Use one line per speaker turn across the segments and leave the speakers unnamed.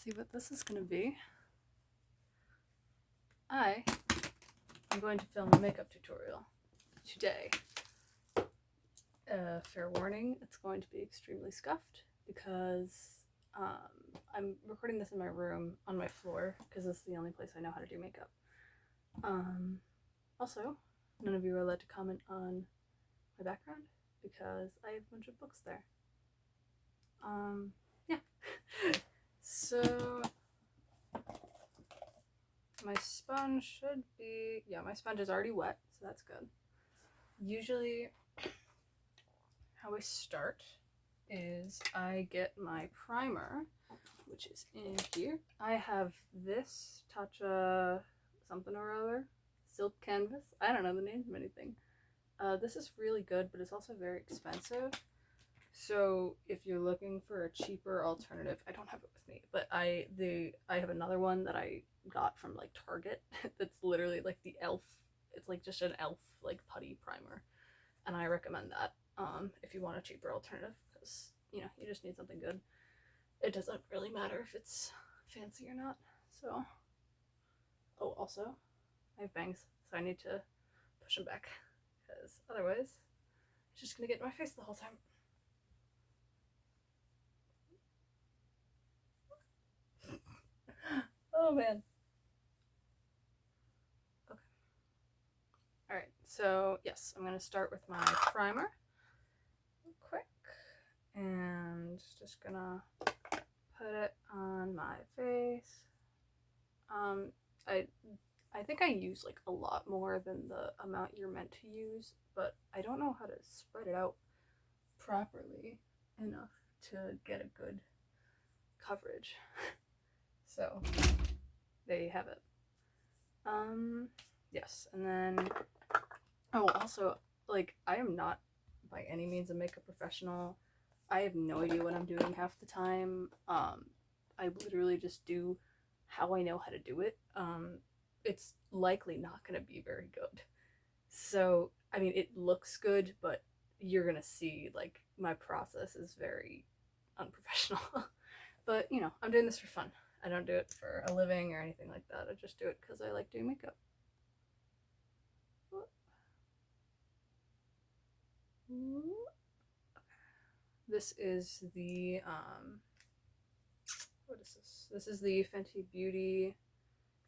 see what this is going to be. I am going to film a makeup tutorial today. Fair warning, it's going to be extremely scuffed because I'm recording this in my room on my floor because this is the only place I know how to do makeup. Also, none of you are allowed to comment on my background because I have a bunch of books there. Yeah. So my sponge should be, yeah, my sponge is already wet, so that's good. Usually how I start is I get my primer, which is in here. I have this Tatcha something or other, silk canvas. I don't know the names of anything. This is really good, but it's also very expensive. So if you're looking for a cheaper alternative, I don't have it with me, but I have another one that I got from like Target that's literally like the elf. It's like just an elf like putty primer, and I recommend that if you want a cheaper alternative, because you know you just need something good. It doesn't really matter if it's fancy or not. So, oh, also I have bangs, so I need to push them back because otherwise it's just gonna get in my face the whole time. Oh man. Okay. Alright, so yes, I'm going to start with my primer real quick. And just going to put it on my face. I think I use like a lot more than the amount you're meant to use, but I don't know how to spread it out properly enough to get a good coverage. So there you have it. Yes, and then oh, also, like, I am not by any means a makeup professional. I have no idea what I'm doing half the time. I literally just do how I know how to do it. It's likely not going to be very good. So, I mean, it looks good, but you're going to see, like, my process is very unprofessional. But, you know, I'm doing this for fun. I don't do it for a living or anything like that. I just do it because I like doing makeup. This is the what is this? This is the Fenty Beauty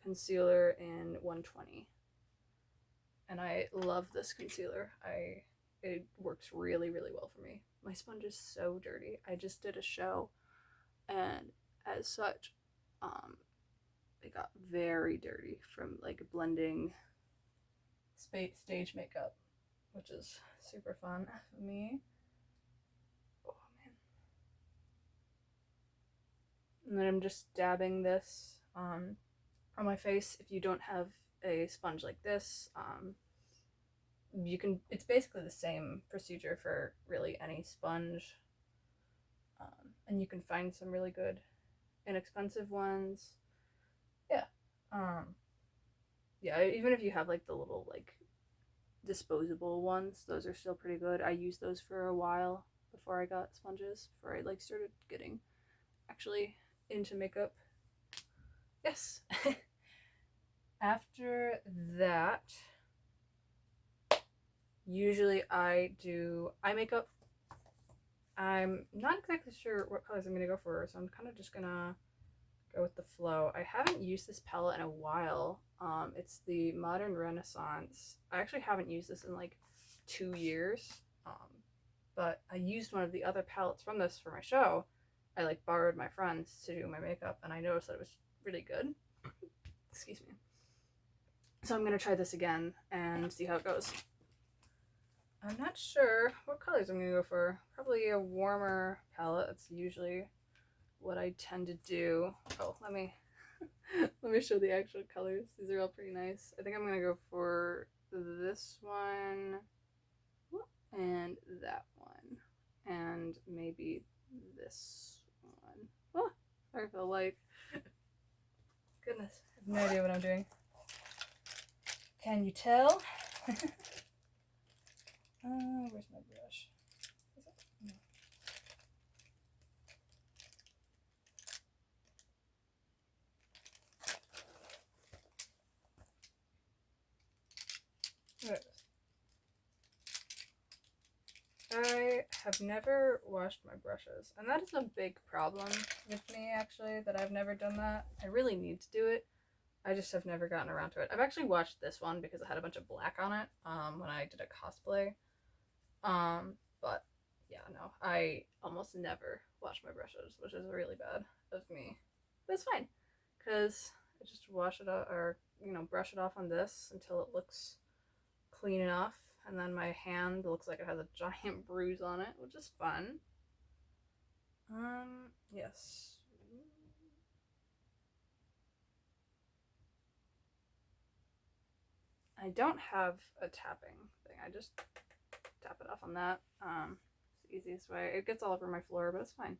concealer in 120, and I love this concealer. It works really well for me. My sponge is so dirty. I just did a show, and as such, it got very dirty from like blending stage makeup, which is super fun for me. And then I'm just dabbing this on my face. If you don't have a sponge like this, you can, it's basically the same procedure for really any sponge. And you can find some really good inexpensive ones. Yeah. Yeah, even if you have like the little like disposable ones, those are still pretty good. I used those for a while before I got sponges, before I like started getting actually into makeup. Yes. After that, usually I do eye makeup. I'm not exactly sure what colors I'm going to go for, so I'm kind of just going to go with the flow. I haven't used this palette in a while. It's the Modern Renaissance. I actually haven't used this in like 2 years, but I used one of the other palettes from this for my show. I like borrowed my friends to do my makeup, and I noticed that it was really good. Excuse me. So I'm going to try this again and see how it goes. I'm not sure what colors I'm going to go for. Probably a warmer palette. That's usually what I tend to do. Oh, let me show the actual colors. These are all pretty nice. I think I'm going to go for this one and that one. And maybe this one. Oh, sorry for the light. Goodness, I have no idea what I'm doing. Can you tell? Where's my brush? Is it? No. I have never washed my brushes, and that is a big problem with me, actually, that I've never done that. I really need to do it. I just have never gotten around to it. I've actually watched this one because it had a bunch of black on it when I did a cosplay. But yeah, no, I almost never wash my brushes, which is really bad of me. But it's fine because I just wash it off or, brush it off on this until it looks clean enough. And then my hand looks like it has a giant bruise on it, which is fun. Yes. I don't have a tapping thing. I just tap it off on that. It's the easiest way. It gets all over my floor, but it's fine.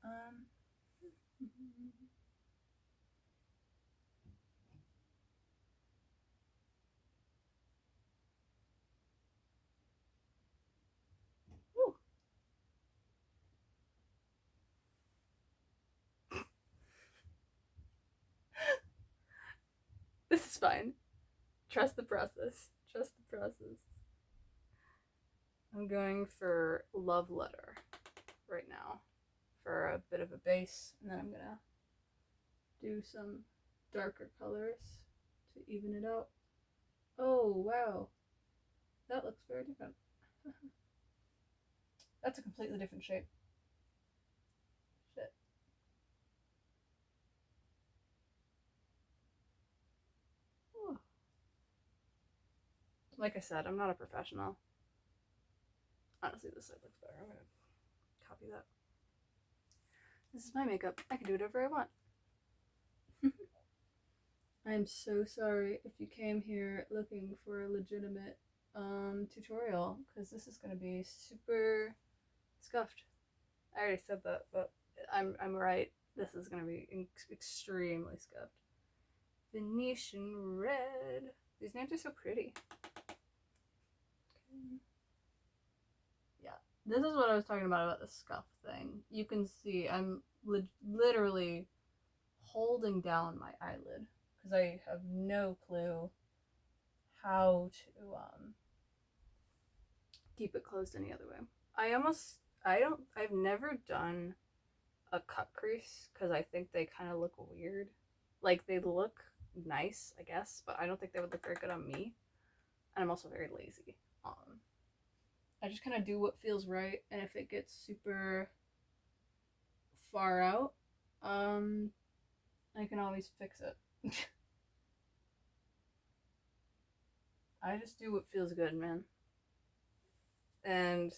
Um, this is fine. Trust the process. Trust the process. I'm going for Love Letter right now for a bit of a base, and then I'm gonna do some darker colors to even it out. Oh, wow. That looks very different. That's a completely different shape. Shit. Ooh. Like I said, I'm not a professional. Honestly, this side looks better. I'm gonna copy that. This is my makeup. I can do whatever I want. I'm so sorry if you came here looking for a legitimate tutorial, because this is gonna be super scuffed. I already said that, but I'm right. This is gonna be extremely scuffed. Venetian red. These names are so pretty. Okay. Yeah, this is what I was talking about the scuff thing. You can see I'm literally holding down my eyelid because I have no clue how to keep it closed any other way. I've never done a cut crease because I think they kind of look weird. Like, they look nice, I guess, but I don't think they would look very good on me. And I'm also very lazy. I just kind of do what feels right, and if it gets super far out, I can always fix it. I just do what feels good, man. And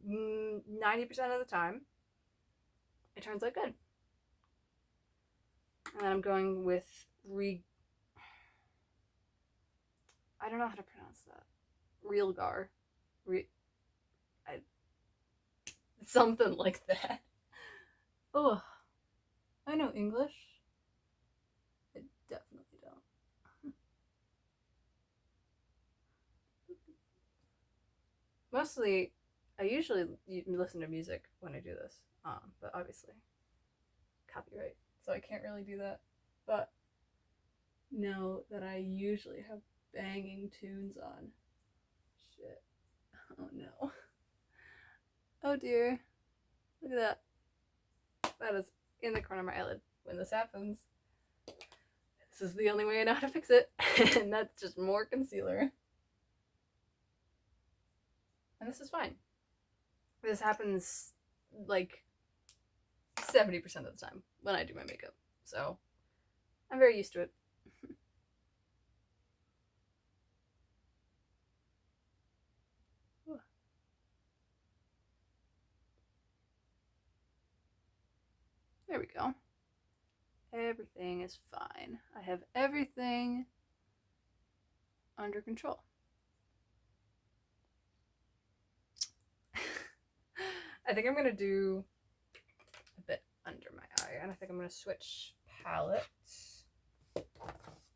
90% of the time, it turns out good. And then I'm going with I don't know how to pronounce that. Realgar. I, something like that. Oh, I know English. I definitely don't. Mostly, I usually listen to music when I do this, but obviously, copyright, so I can't really do that. But know that I usually have banging tunes on. Shit. Oh no. Oh dear. Look at that. That is in the corner of my eyelid. When this happens, this is the only way I know how to fix it, and that's just more concealer. And this is fine. This happens like 70% of the time when I do my makeup. So I'm very used to it. There we go. Everything is fine. I have everything under control. I think I'm going to do a bit under my eye, and I think I'm going to switch palettes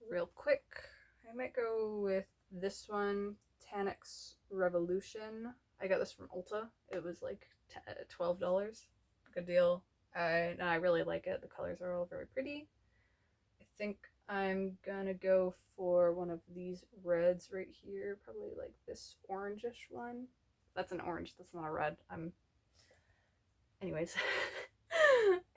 real quick. I might go with this one, Tanix Revolution. I got this from Ulta. It was like $12. Good deal. And I really like it. The colors are all very pretty. I think I'm gonna go for one of these reds right here. Probably like this orangish one. That's an orange. That's not a red. Anyways.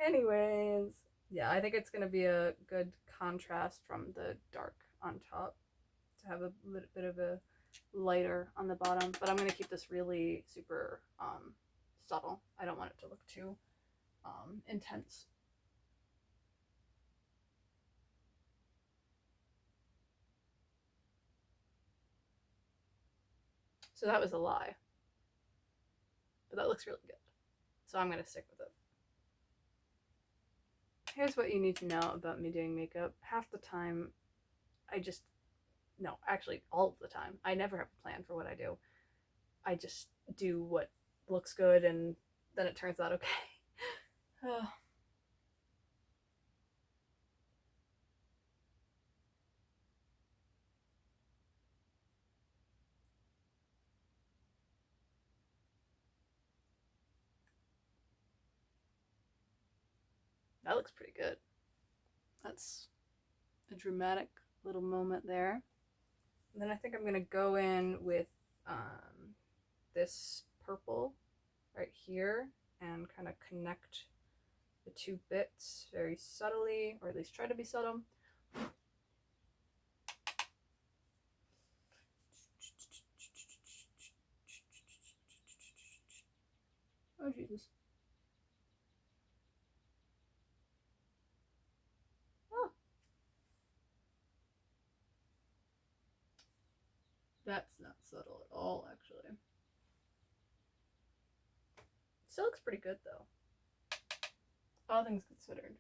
Anyways. Yeah, I think it's going to be a good contrast from the dark on top to have a little bit of a lighter on the bottom. But I'm going to keep this really super subtle. I don't want it to look too intense. So that was a lie. But that looks really good. So I'm going to stick with it. Here's what you need to know about me doing makeup. Half the time, no, actually, all of the time, I never have a plan for what I do. I just do what looks good and then it turns out okay. That looks pretty good. That's a dramatic little moment there. And then I think I'm going to go in with this purple right here and kind of connect the two bits very subtly, or at least try to be subtle. Oh, Jesus. Oh. That's not subtle at all, actually. Still looks pretty good, though. All things considered.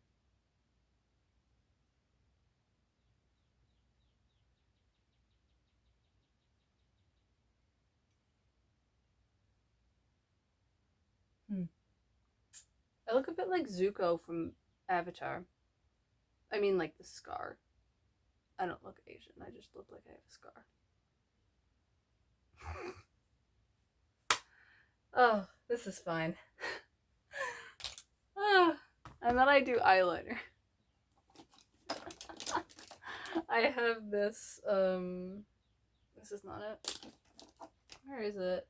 I look a bit like Zuko from Avatar. I mean, like the scar. I don't look Asian. I just look like I have a scar. Oh, this is fine. And then I do eyeliner. I have this, this is not it. Where is it?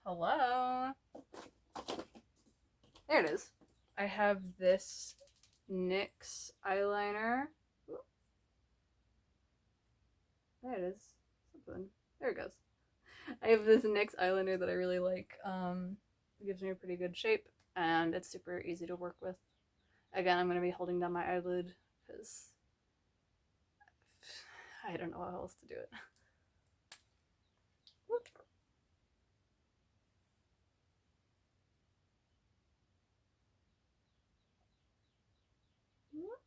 Hello? There it is. I have this NYX eyeliner. There it is. Something. There it goes. I have this NYX eyeliner that I really like. It gives me a pretty good shape, and it's super easy to work with. Again, I'm going to be holding down my eyelid because I don't know how else to do it. Whoop. Whoop.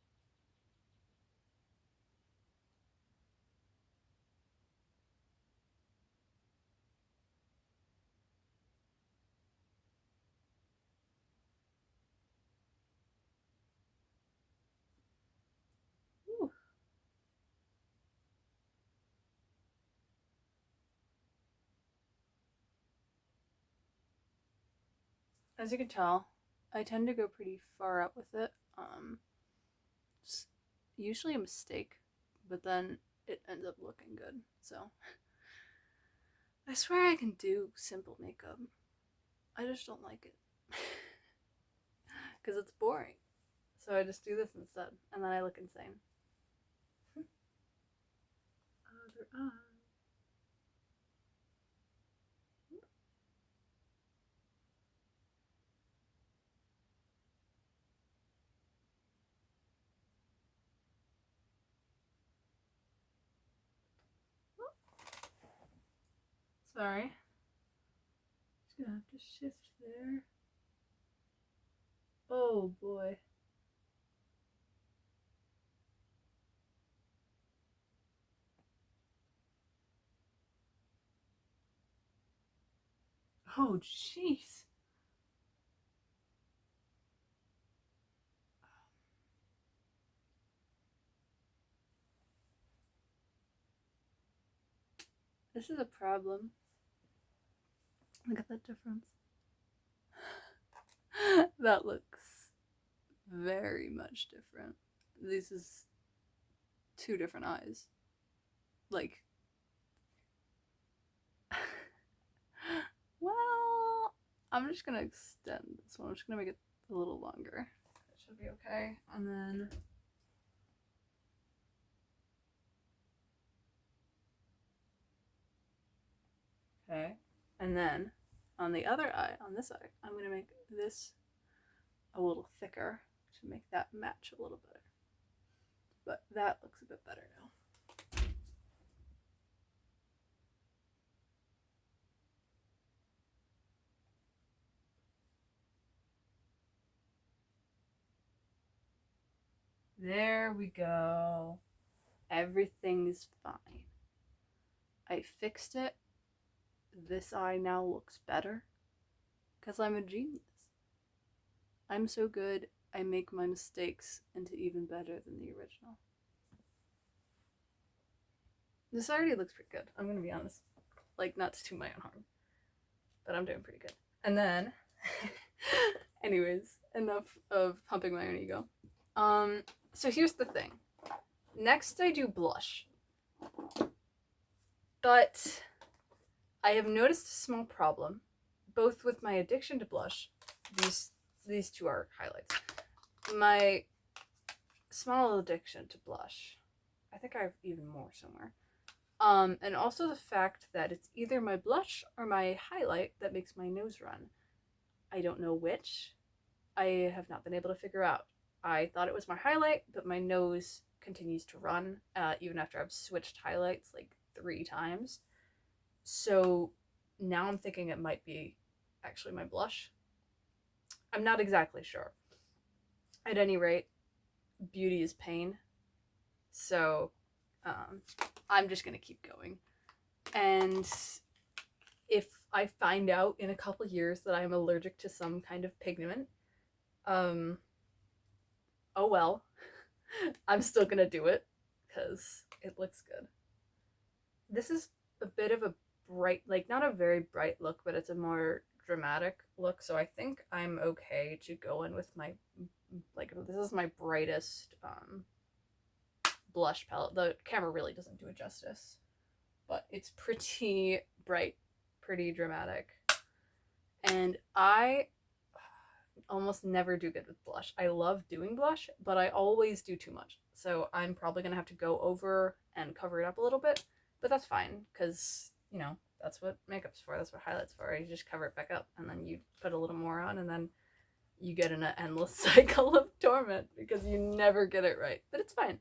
Ooh. As you can tell, I tend to go pretty far up with it. It's usually a mistake, but then it ends up looking good. So I swear I can do simple makeup. I just don't like it because it's boring. So I just do this instead, and then I look insane. Other eye. Sorry. Just gonna have to shift there. Oh boy. Oh jeez. This is a problem. Look at that difference. That looks very much different. This is two different eyes. Like, well, I'm just gonna extend this one. I'm just gonna make it a little longer. It should be okay. And then okay. And then on the other eye, on this eye, I'm gonna make this a little thicker to make that match a little better. But that looks a bit better now. There we go. Everything's fine. I fixed it. This eye now looks better because I'm a genius. I'm so good, I make my mistakes into even better than the original. This already looks pretty good, I'm gonna be honest. Like, not to toot my own horn, but I'm doing pretty good. And then, anyways, enough of pumping my own ego. So here's the thing. Next I do blush. But I have noticed a small problem, both with my addiction to blush. These two are highlights. My small addiction to blush. I think I have even more somewhere. And also the fact that it's either my blush or my highlight that makes my nose run. I don't know which. I have not been able to figure out. I thought it was my highlight, but my nose continues to run, even after I've switched highlights like 3 times. So now I'm thinking it might be actually my blush. I'm not exactly sure. At any rate, beauty is pain. So I'm just gonna keep going. And if I find out in a couple years that I'm allergic to some kind of pigment, oh well. I'm still gonna do it because it looks good. This is a bit of a bright, like not a very bright look, but it's a more dramatic look. So I think I'm okay to go in with my, like, this is my brightest blush palette. The camera really doesn't do it justice, but it's pretty bright, pretty dramatic. And I almost never do good with blush. I love doing blush, but I always do too much. So I'm probably gonna have to go over and cover it up a little bit, but that's fine because, you know, that's what makeup's for. That's what highlight's for. You just cover it back up and then you put a little more on and then you get in an endless cycle of torment because you never get it right. But it's fine.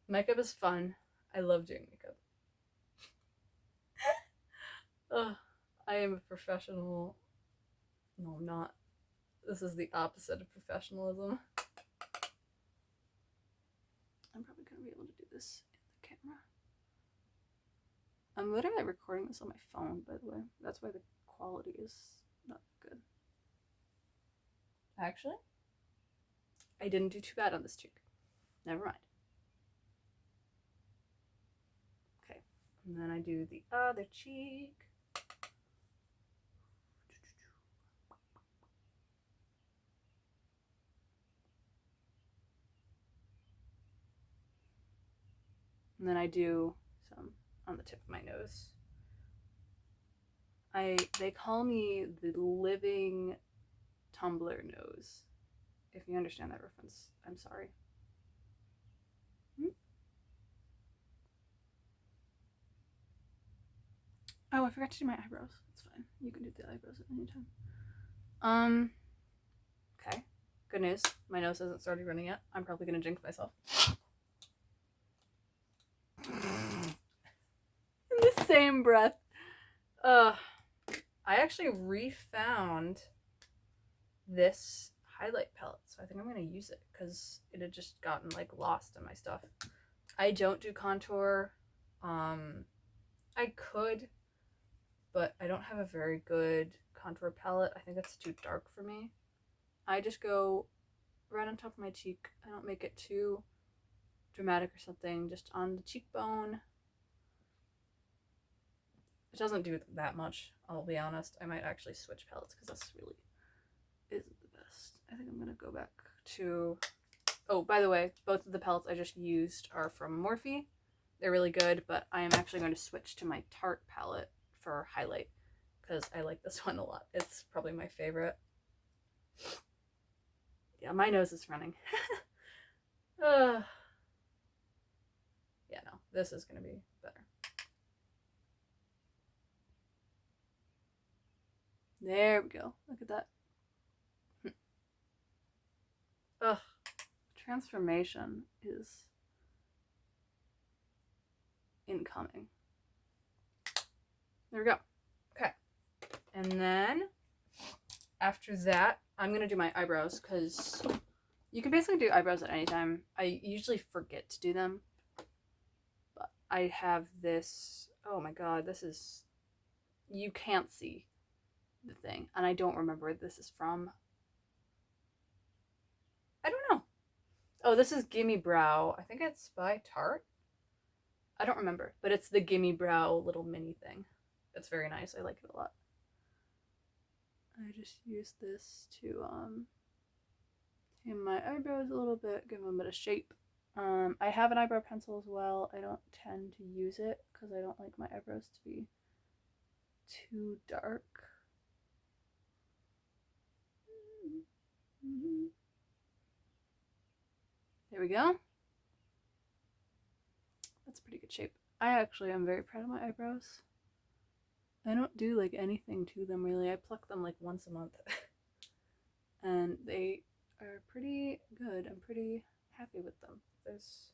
Makeup is fun. I love doing makeup. Ugh, I am a professional. No, I'm not. This is the opposite of professionalism. I'm probably going to be able to do this in the camera. I'm literally recording this on my phone, by the way. That's why the quality is not good. Actually, I didn't do too bad on this cheek. Never mind. Okay, and then I do the other cheek. And then I do some on the tip of my nose. They call me the living Tumblr nose. If you understand that reference, I'm sorry. Oh, I forgot to do my eyebrows. It's fine. You can do the eyebrows at any time. Okay. Good news. My nose hasn't started running yet. I'm probably gonna jinx myself. In the same breath. I actually refound this highlight palette, so I think I'm gonna use it because it had just gotten like lost in my stuff. I don't do contour. I could, but I don't have a very good contour palette. I think it's too dark for me. I just go right on top of my cheek. I don't make it too dramatic or something, just on the cheekbone. It doesn't do that much, I'll be honest. I might actually switch palettes because this really isn't the best. I think I'm gonna go back to Oh, by the way, both of the palettes I just used are from Morphe. They're really good, but I am actually going to switch to my Tarte palette for highlight because I like this one a lot. It's probably my favorite. Yeah, my nose is running. Yeah, no, this is going to be better. There we go. Look at that. Ugh. Transformation is incoming. There we go. Okay. And then after that, I'm going to do my eyebrows because you can basically do eyebrows at any time. I usually forget to do them. But I have this. Oh my god, this is. You can't see the thing. And I don't remember where this is from. I don't know. Oh, this is Gimme Brow. I think it's by Tarte. I don't remember, but it's the Gimme Brow little mini thing. It's very nice. I like it a lot. I just use this to tame my eyebrows a little bit, give them a bit of shape. I have an eyebrow pencil as well. I don't tend to use it because I don't like my eyebrows to be too dark. There we go. That's pretty good shape. I actually am very proud of my eyebrows. I don't do like anything to them really. I pluck them like once a month. And they are pretty good. I'm pretty happy with them. There's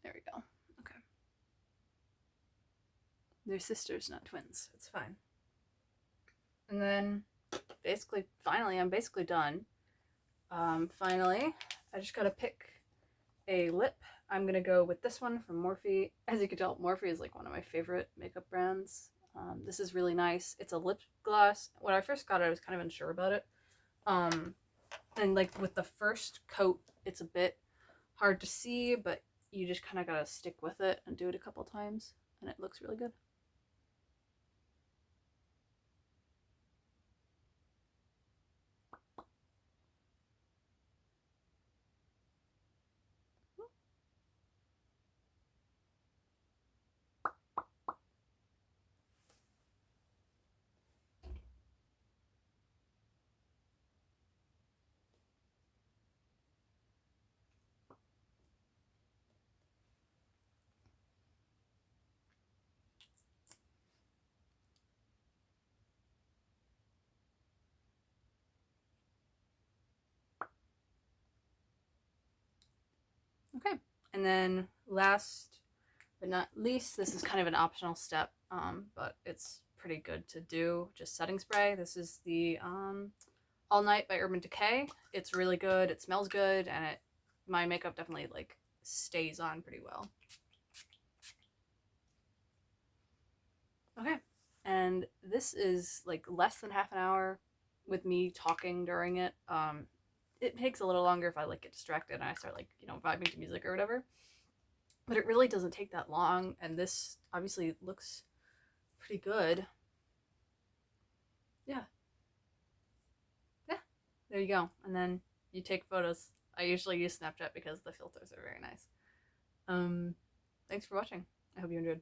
There we go. Okay. They're sisters, not twins. It's fine. And then basically, finally, I'm basically done. Finally, I just gotta pick a lip. I'm gonna go with this one from Morphe. As you can tell, Morphe is like one of my favorite makeup brands. This is really nice. It's a lip gloss. When I first got it, I was kind of unsure about it. And like with the first coat, it's a bit hard to see, but you just kind of gotta stick with it and do it a couple times, and it looks really good. Okay, and then last but not least, this is kind of an optional step, but it's pretty good to do. Just setting spray. This is the All Night by Urban Decay. It's really good. It smells good, and my makeup definitely like stays on pretty well. Okay, and this is like less than half an hour with me talking during it. It takes a little longer if I like get distracted and I start like vibing to music or whatever. But it really doesn't take that long, and this obviously looks pretty good. Yeah. Yeah. There you go. And then you take photos. I usually use Snapchat because the filters are very nice. Thanks for watching. I hope you enjoyed.